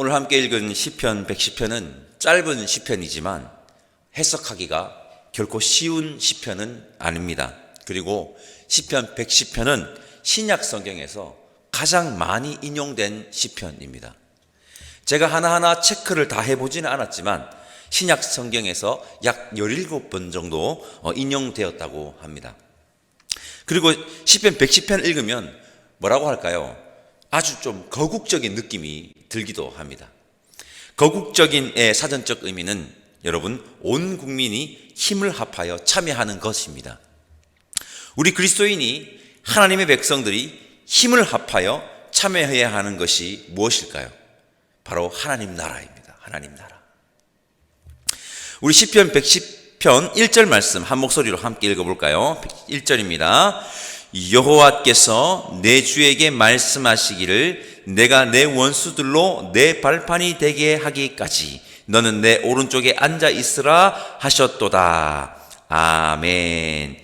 오늘 함께 읽은 시편 110편은 짧은 시편이지만 해석하기가 결코 쉬운 시편은 아닙니다. 그리고 시편 110편은 신약 성경에서 가장 많이 인용된 시편입니다. 제가 하나하나 체크를 다 해보지는 않았지만 신약 성경에서 약 17번 정도 인용되었다고 합니다. 그리고 시편 110편 읽으면 뭐라고 할까요? 아주 좀 거국적인 느낌이 들기도 합니다. 거국적인의 사전적 의미는 여러분, 온 국민이 힘을 합하여 참여하는 것입니다. 우리 그리스도인이 하나님의 백성들이 힘을 합하여 참여해야 하는 것이 무엇일까요? 바로 하나님 나라입니다. 하나님 나라. 우리 시편 110편 1절 말씀 한 목소리로 함께 읽어볼까요? 1절입니다. 여호와께서 내 주에게 말씀하시기를 내가 내 원수들로 내 발판이 되게 하기까지 너는 내 오른쪽에 앉아 있으라 하셨도다. 아멘.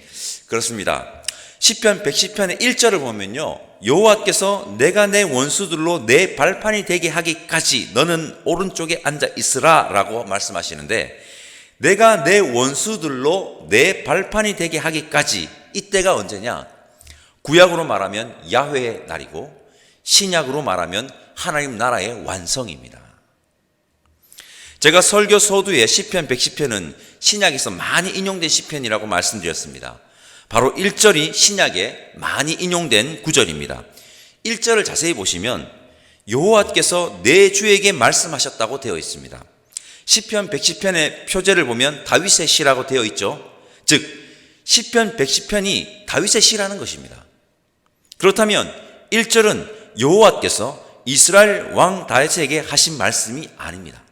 그렇습니다. 시편 110편의 1절을 보면요, 여호와께서 내가 내 원수들로 내 발판이 되게 하기까지 너는 오른쪽에 앉아 있으라 라고 말씀하시는데, 내가 내 원수들로 내 발판이 되게 하기까지, 이때가 언제냐? 구약으로 말하면 야훼의 날이고 신약으로 말하면 하나님 나라의 완성입니다. 제가 설교 서두에 시편 110편은 신약에서 많이 인용된 시편이라고 말씀드렸습니다. 바로 1절이 신약에 많이 인용된 구절입니다. 1절을 자세히 보시면 여호와께서 내 주에게 말씀하셨다고 되어 있습니다. 시편 110편의 표제를 보면 다윗의 시라고 되어 있죠. 즉 시편 110편이 다윗의 시라는 것입니다. 그렇다면 1절은 여호와께서 이스라엘 왕 다윗에게 하신 말씀이 아닙니다.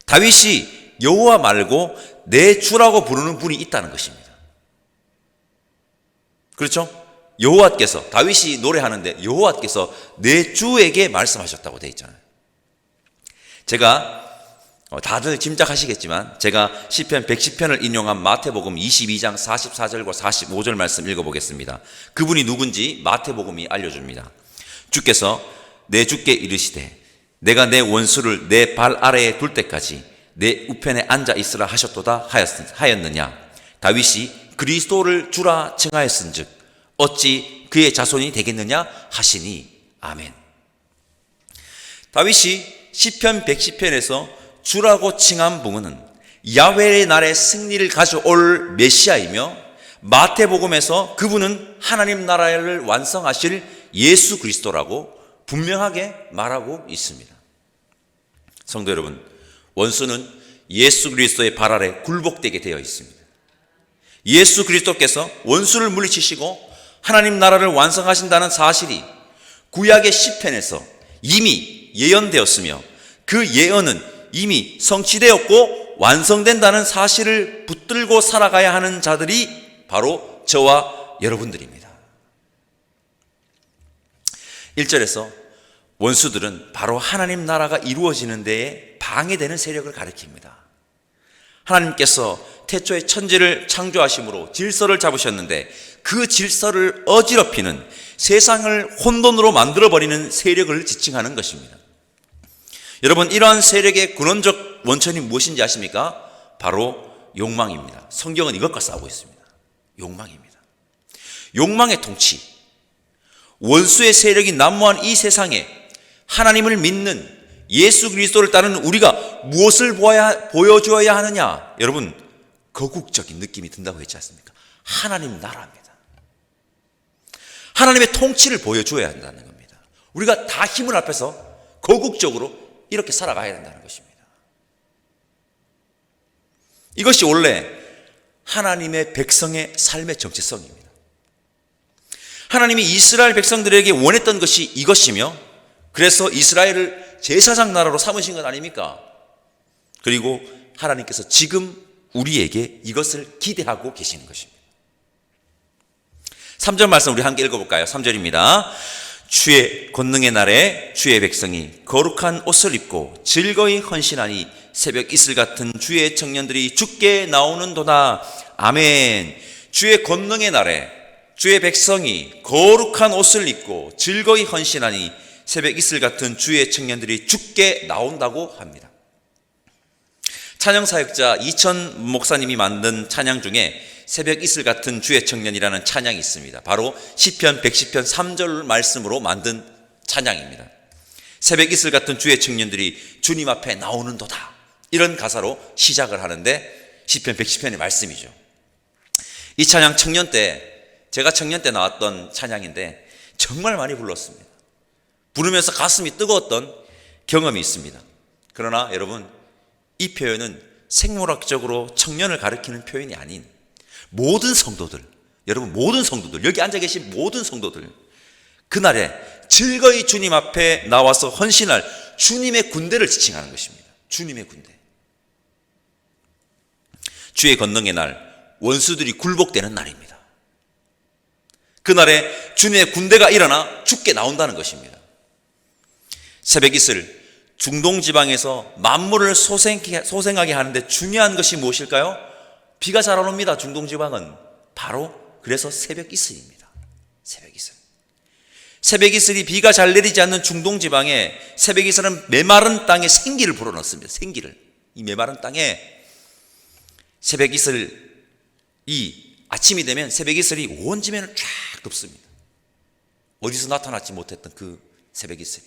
다윗이 여호와 말고 내 주라고 부르는 분이 있다는 것입니다. 그렇죠? 여호와께서, 다윗이 노래하는데 여호와께서 내 주에게 말씀하셨다고 되어 있잖아요. 제가 다들 짐작하시겠지만 제가 시편 110편을 인용한 마태복음 22장 44절과 45절 말씀 읽어보겠습니다. 그분이 누군지 마태복음이 알려줍니다. 주께서 내 주께 이르시되 내가 내 원수를 내 발 아래에 둘 때까지 내 우편에 앉아 있으라 하셨도다 하였느냐. 다윗이 그리스도를 주라 칭하였은즉 어찌 그의 자손이 되겠느냐 하시니. 아멘. 다윗이 시편 110편에서 주라고 칭한 분은 야훼의 날의 승리를 가져올 메시아이며, 마태복음에서 그분은 하나님 나라를 완성하실 예수 그리스도라고 분명하게 말하고 있습니다. 성도 여러분, 원수는 예수 그리스도의 발 아래 굴복되게 되어 있습니다. 예수 그리스도께서 원수를 물리치시고 하나님 나라를 완성하신다는 사실이 구약의 시편에서 이미 예언되었으며, 그 예언은 이미 성취되었고 완성된다는 사실을 붙들고 살아가야 하는 자들이 바로 저와 여러분들입니다. 1절에서 원수들은 바로 하나님 나라가 이루어지는 데에 방해되는 세력을 가리킵니다. 하나님께서 태초에 천지를 창조하심으로 질서를 잡으셨는데 그 질서를 어지럽히는, 세상을 혼돈으로 만들어버리는 세력을 지칭하는 것입니다. 여러분, 이러한 세력의 근원적 원천이 무엇인지 아십니까? 바로 욕망입니다. 성경은 이것과 싸우고 있습니다. 욕망입니다. 욕망의 통치. 원수의 세력이 난무한 이 세상에 하나님을 믿는 예수 그리스도를 따르는 우리가 무엇을 보여줘야 하느냐? 여러분, 거국적인 느낌이 든다고 했지 않습니까? 하나님 나라입니다. 하나님의 통치를 보여줘야 한다는 겁니다. 우리가 다 힘을 합해서 거국적으로 이렇게 살아가야 된다는 것입니다. 이것이 원래 하나님의 백성의 삶의 정체성입니다. 하나님이 이스라엘 백성들에게 원했던 것이 이것이며, 그래서 이스라엘을 제사장 나라로 삼으신 것 아닙니까? 그리고 하나님께서 지금 우리에게 이것을 기대하고 계시는 것입니다. 3절 말씀 우리 함께 읽어볼까요? 3절입니다. 주의 권능의 날에 주의 백성이 거룩한 옷을 입고 즐거이 헌신하니 새벽 이슬 같은 주의 청년들이 주께 나오는도다. 아멘. 주의 권능의 날에 주의 백성이 거룩한 옷을 입고 즐거이 헌신하니 새벽 이슬 같은 주의 청년들이 죽게 나온다고 합니다. 찬양사역자 이천 목사님이 만든 찬양 중에 새벽 이슬 같은 주의 청년이라는 찬양이 있습니다. 바로 시편 110편 3절 말씀으로 만든 찬양입니다. 새벽 이슬 같은 주의 청년들이 주님 앞에 나오는도다, 이런 가사로 시작을 하는데 시편 110편의 말씀이죠. 이 찬양 청년 때, 제가 청년 때 나왔던 찬양인데 정말 많이 불렀습니다. 부르면서 가슴이 뜨거웠던 경험이 있습니다. 그러나 여러분, 이 표현은 생물학적으로 청년을 가리키는 표현이 아닌 모든 성도들, 여러분 모든 성도들, 여기 앉아 계신 모든 성도들, 그날에 즐거이 주님 앞에 나와서 헌신할 주님의 군대를 지칭하는 것입니다. 주님의 군대. 주의 권능의 날, 원수들이 굴복되는 날입니다. 그날에 주님의 군대가 일어나 죽게 나온다는 것입니다. 새벽 이슬, 중동 지방에서 만물을 소생하게 하는데 중요한 것이 무엇일까요? 비가 잘 안 옵니다. 중동 지방은 바로 그래서 새벽 이슬입니다. 새벽 이슬. 새벽 이슬이 비가 잘 내리지 않는 중동 지방에 새벽 이슬은 메마른 땅에 생기를 불어넣습니다. 생기를. 이 메마른 땅에 새벽 이슬이 아침이 되면 새벽 이슬이 온 지면을 쫙 덮습니다. 어디서 나타났지 못했던 그 새벽 이슬이.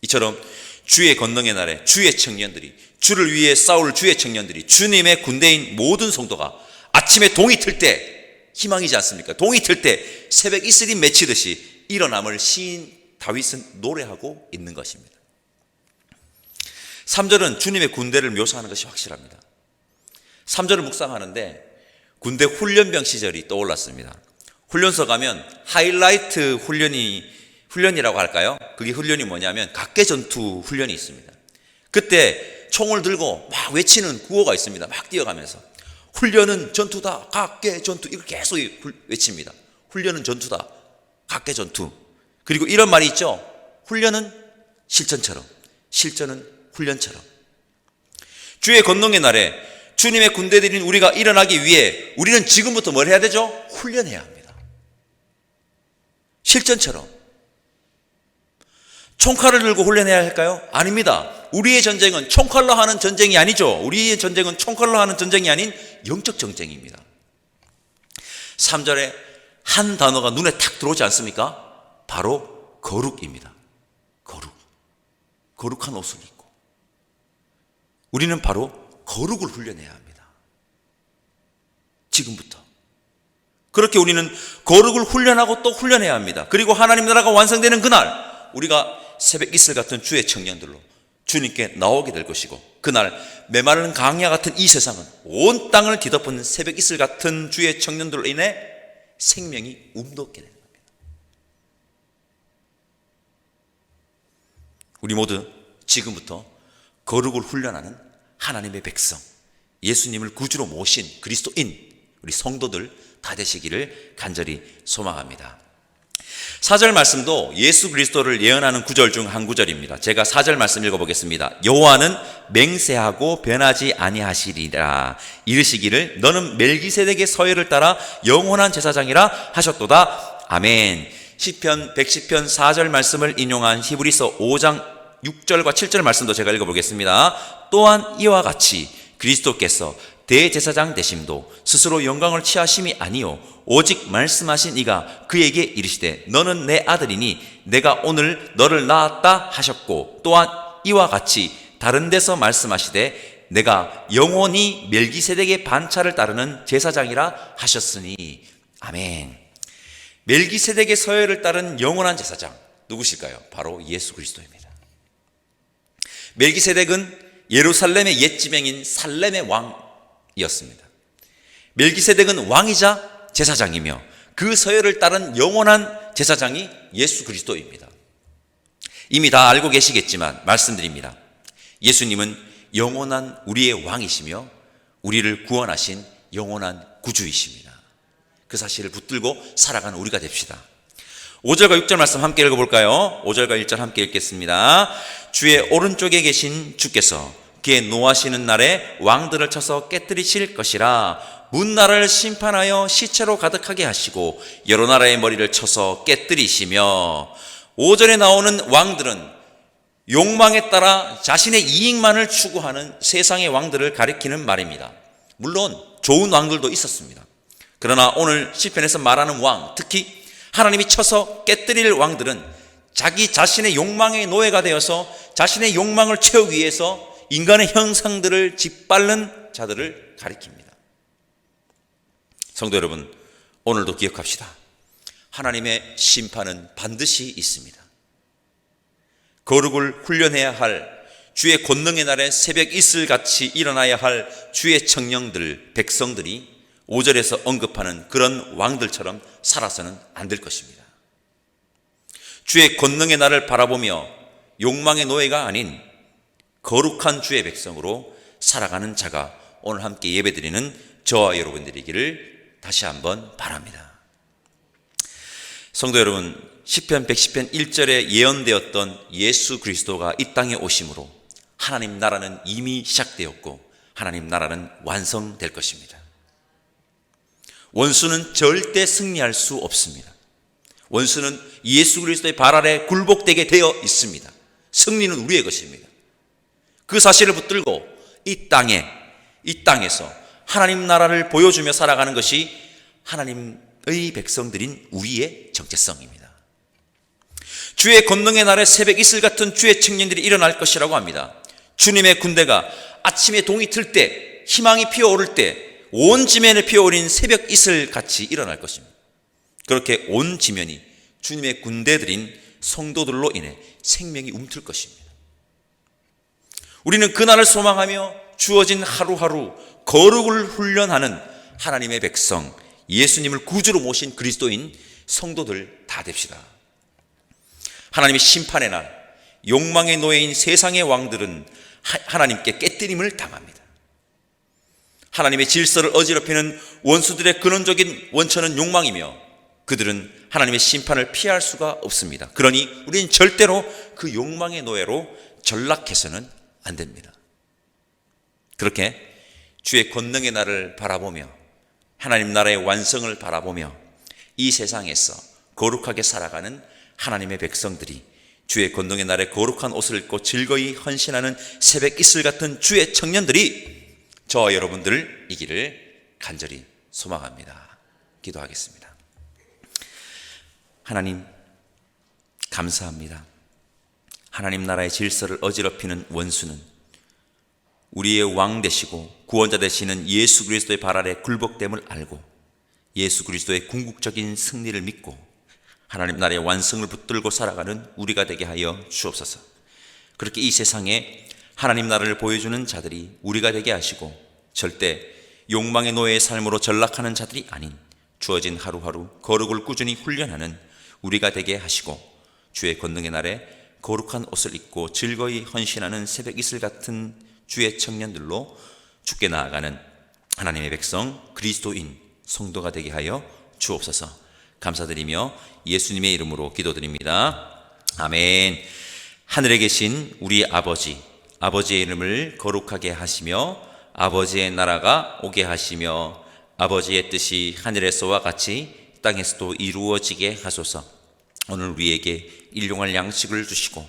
이처럼 주의 권능의 날에 주의 청년들이, 주를 위해 싸울 주의 청년들이, 주님의 군대인 모든 성도가 아침에 동이 틀 때, 희망이지 않습니까? 동이 틀 때 새벽 이슬이 맺히듯이 일어남을 시인 다윗은 노래하고 있는 것입니다. 3절은 주님의 군대를 묘사하는 것이 확실합니다. 3절을 묵상하는데 군대 훈련병 시절이 떠올랐습니다. 훈련소 가면 하이라이트 훈련이라고 할까요? 그게 훈련이 뭐냐면 각계전투 훈련이 있습니다. 그때 총을 들고 막 외치는 구호가 있습니다. 막 뛰어가면서 훈련은 전투다, 각계전투, 이걸 계속 외칩니다. 훈련은 전투다, 각계전투. 그리고 이런 말이 있죠. 훈련은 실전처럼, 실전은 훈련처럼. 주의 권능의 날에 주님의 군대들인 우리가 일어나기 위해 우리는 지금부터 뭘 해야 되죠? 훈련해야 합니다. 실전처럼. 총칼을 들고 훈련해야 할까요? 아닙니다. 우리의 전쟁은 총칼로 하는 전쟁이 아니죠. 우리의 전쟁은 총칼로 하는 전쟁이 아닌 영적 전쟁입니다. 3절에 한 단어가 눈에 탁 들어오지 않습니까? 바로 거룩입니다. 거룩. 거룩한 옷을 입고 우리는 바로 거룩을 훈련해야 합니다. 지금부터. 그렇게 우리는 거룩을 훈련하고 또 훈련해야 합니다. 그리고 하나님 나라가 완성되는 그날 우리가 새벽 이슬 같은 주의 청년들로 주님께 나오게 될 것이고, 그날 메마른 강야 같은 이 세상은 온 땅을 뒤덮은 새벽 이슬 같은 주의 청년들로 인해 생명이 움돋게 되는 겁니다. 우리 모두 지금부터 거룩을 훈련하는 하나님의 백성, 예수님을 구주로 모신 그리스도인 우리 성도들 다 되시기를 간절히 소망합니다. 4절 말씀도 예수 그리스도를 예언하는 구절 중 한 구절입니다. 제가 4절 말씀 읽어보겠습니다. 여호와는 맹세하고 변하지 아니하시리라. 이르시기를 너는 멜기세덱의 서열을 따라 영원한 제사장이라 하셨도다. 아멘. 시편 110편 4절 말씀을 인용한 히브리서 5장 6절과 7절 말씀도 제가 읽어보겠습니다. 또한 이와 같이 그리스도께서 대제사장 되심도 스스로 영광을 취하심이 아니요 오직 말씀하신 이가 그에게 이르시되 너는 내 아들이니 내가 오늘 너를 낳았다 하셨고, 또한 이와 같이 다른 데서 말씀하시되 내가 영원히 멜기세덱의 반차를 따르는 제사장이라 하셨으니. 아멘. 멜기세덱의 서열을 따른 영원한 제사장 누구실까요? 바로 예수 그리스도입니다. 멜기세덱은 예루살렘의 옛 지명인 살렘의 왕이었습니다. 멜기세덱은 왕이자 제사장이며 그 서열을 따른 영원한 제사장이 예수 그리스도입니다. 이미 다 알고 계시겠지만 말씀드립니다. 예수님은 영원한 우리의 왕이시며 우리를 구원하신 영원한 구주이십니다. 그 사실을 붙들고 살아가는 우리가 됩시다. 5절과 6절 말씀 함께 읽어볼까요? 5절과 1절 함께 읽겠습니다. 주의 오른쪽에 계신 주께서 그의 노하시는 날에 왕들을 쳐서 깨뜨리실 것이라. 문나라를 심판하여 시체로 가득하게 하시고 여러 나라의 머리를 쳐서 깨뜨리시며. 5절에 나오는 왕들은 욕망에 따라 자신의 이익만을 추구하는 세상의 왕들을 가리키는 말입니다. 물론 좋은 왕들도 있었습니다. 그러나 오늘 시편에서 말하는 왕, 특히 하나님이 쳐서 깨뜨릴 왕들은 자기 자신의 욕망의 노예가 되어서 자신의 욕망을 채우기 위해서 인간의 형상들을 짓밟는 자들을 가리킵니다. 성도 여러분, 오늘도 기억합시다. 하나님의 심판은 반드시 있습니다. 거룩을 훈련해야 할 주의 권능의 날에 새벽 이슬같이 일어나야 할 주의 청년들, 백성들이 5절에서 언급하는 그런 왕들처럼 살아서는 안 될 것입니다. 주의 권능의 날을 바라보며 욕망의 노예가 아닌 거룩한 주의 백성으로 살아가는 자가 오늘 함께 예배드리는 저와 여러분들이기를 다시 한번 바랍니다. 성도 여러분, 시편 110편 1절에 예언되었던 예수 그리스도가 이 땅에 오심으로 하나님 나라는 이미 시작되었고 하나님 나라는 완성될 것입니다. 원수는 절대 승리할 수 없습니다. 원수는 예수 그리스도의 발 아래 굴복되게 되어 있습니다. 승리는 우리의 것입니다. 그 사실을 붙들고 이 땅에서 하나님 나라를 보여주며 살아가는 것이 하나님의 백성들인 우리의 정체성입니다. 주의 권능의 날에 새벽 이슬 같은 주의 청년들이 일어날 것이라고 합니다. 주님의 군대가 아침에 동이 틀 때, 희망이 피어오를 때 온 지면에 피어오른 새벽 이슬 같이 일어날 것입니다. 그렇게 온 지면이 주님의 군대들인 성도들로 인해 생명이 움틀 것입니다. 우리는 그날을 소망하며 주어진 하루하루 거룩을 훈련하는 하나님의 백성, 예수님을 구주로 모신 그리스도인 성도들 다 됩시다. 하나님의 심판의 날, 욕망의 노예인 세상의 왕들은 하나님께 깨뜨림을 당합니다. 하나님의 질서를 어지럽히는 원수들의 근원적인 원천은 욕망이며 그들은 하나님의 심판을 피할 수가 없습니다. 그러니 우리는 절대로 그 욕망의 노예로 전락해서는 안 됩니다. 그렇게 주의 권능의 날을 바라보며 하나님 나라의 완성을 바라보며 이 세상에서 거룩하게 살아가는 하나님의 백성들이 주의 권능의 날에 거룩한 옷을 입고 즐거이 헌신하는 새벽 이슬 같은 주의 청년들이 저와 여러분들을 이기를 간절히 소망합니다. 기도하겠습니다. 하나님, 감사합니다. 하나님 나라의 질서를 어지럽히는 원수는 우리의 왕 되시고 구원자 되시는 예수 그리스도의 발 아래 굴복됨을 알고 예수 그리스도의 궁극적인 승리를 믿고 하나님 나라의 완성을 붙들고 살아가는 우리가 되게 하여 주옵소서. 그렇게 이 세상에 하나님 나라를 보여주는 자들이 우리가 되게 하시고 절대 욕망의 노예의 삶으로 전락하는 자들이 아닌 주어진 하루하루 거룩을 꾸준히 훈련하는 우리가 되게 하시고 주의 권능의 날에 거룩한 옷을 입고 즐거이 헌신하는 새벽 이슬 같은 주의 청년들로 주께 나아가는 하나님의 백성 그리스도인 성도가 되게 하여 주옵소서. 감사드리며 예수님의 이름으로 기도드립니다. 아멘. 하늘에 계신 우리 아버지의 이름을 거룩하게 하시며 아버지의 나라가 오게 하시며 아버지의 뜻이 하늘에서와 같이 땅에서도 이루어지게 하소서. 오늘 우리에게 일용할 양식을 주시고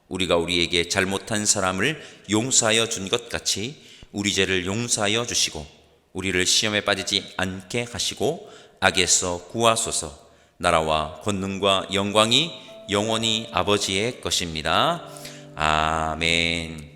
우리가 우리에게 잘못한 사람을 용서하여 준 것 같이 우리 죄를 용서하여 주시고 우리를 시험에 빠지지 않게 하시고 악에서 구하소서. 나라와 권능과 영광이 영원히 아버지의 것입니다. 아멘.